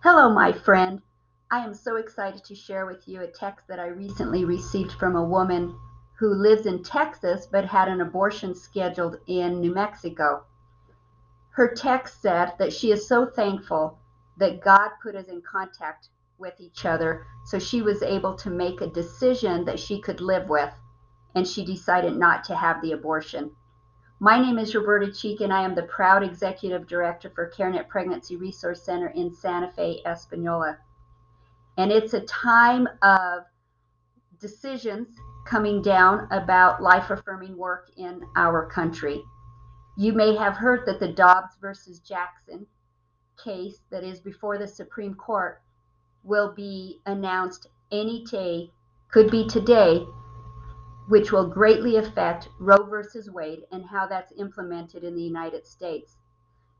Hello, my friend. I am so excited to share with you a text that I recently received from a woman who lives in Texas but had an abortion scheduled in New Mexico. Her text said that she is so thankful that God put us in contact with each other so she was able to make a decision that she could live with, and she decided not to have the abortion. My name is Roberta Cheek, and I am the proud Executive Director for CareNet Pregnancy Resource Center in Santa Fe, Espanola. And it's a time of decisions coming down about life-affirming work in our country. You may have heard that the Dobbs versus Jackson case that is before the Supreme Court will be announced any day, could be today, which will greatly affect Roe versus Wade and how that's implemented in the United States.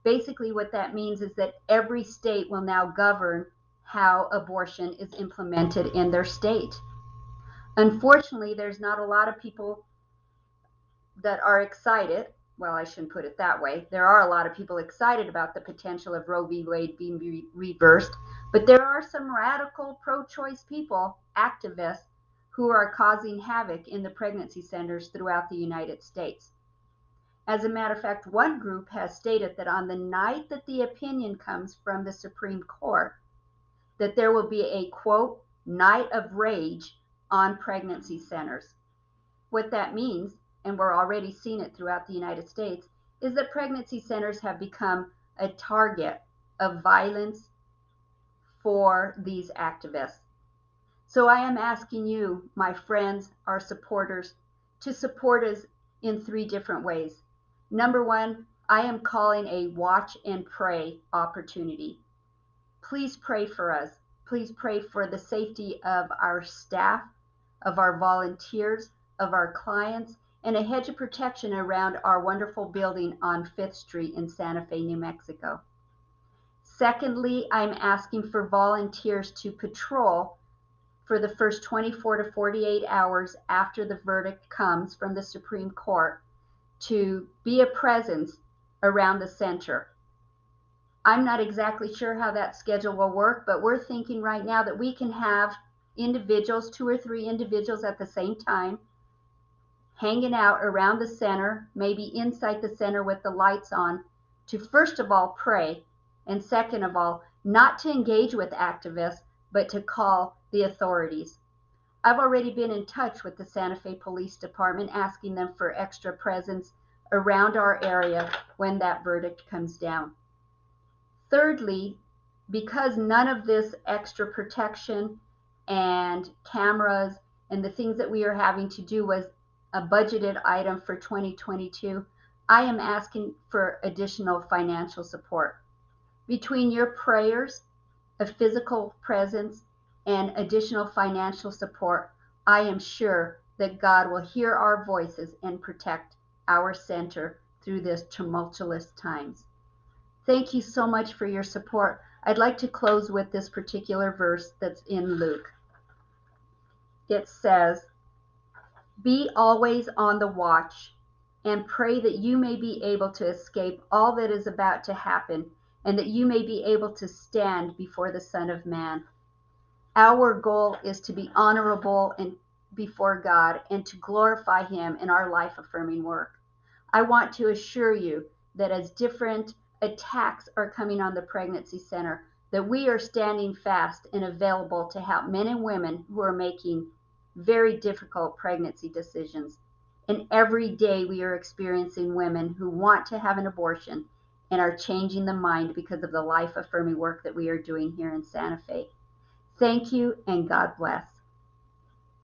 Basically, what that means is that every state will now govern how abortion is implemented in their state. Unfortunately, there's not a lot of people that are excited. Well, I shouldn't put it that way. There are a lot of people excited about the potential of Roe v. Wade being reversed, but there are some radical pro-choice people, activists, who are causing havoc in the pregnancy centers throughout the United States. As a matter of fact, one group has stated that on the night that the opinion comes from the Supreme Court, that there will be a, quote, night of rage on pregnancy centers. What that means, and we're already seeing it throughout the United States, is that pregnancy centers have become a target of violence for these activists. So I am asking you, my friends, our supporters, to support us in 3 different ways. Number 1, I am calling a watch and pray opportunity. Please pray for us. Please pray for the safety of our staff, of our volunteers, of our clients, and a hedge of protection around our wonderful building on 5th Street in Santa Fe, New Mexico. Secondly, I'm asking for volunteers to patrol for the first 24 to 48 hours after the verdict comes from the Supreme Court to be a presence around the center. I'm not exactly sure how that schedule will work, but we're thinking right now that we can have individuals, 2 or 3 individuals at the same time, hanging out around the center, maybe inside the center with the lights on, to first of all pray, and second of all, not to engage with activists, but to call the authorities. I've already been in touch with the Santa Fe Police Department asking them for extra presence around our area when that verdict comes down. Thirdly, because none of this extra protection and cameras and the things that we are having to do was a budgeted item for 2022, I am asking for additional financial support. Between your prayers, a physical presence, and additional financial support, I am sure that God will hear our voices and protect our center through this tumultuous times. Thank you so much for your support. I'd like to close with this particular verse that's in Luke. It says, "Be always on the watch and pray that you may be able to escape all that is about to happen and that you may be able to stand before the Son of Man." Our goal is to be honorable and before God and to glorify Him in our life-affirming work. I want to assure you that as different attacks are coming on the pregnancy center, that we are standing fast and available to help men and women who are making very difficult pregnancy decisions. And every day we are experiencing women who want to have an abortion and are changing the mind because of the life-affirming work that we are doing here in Santa Fe. Thank you, and God bless.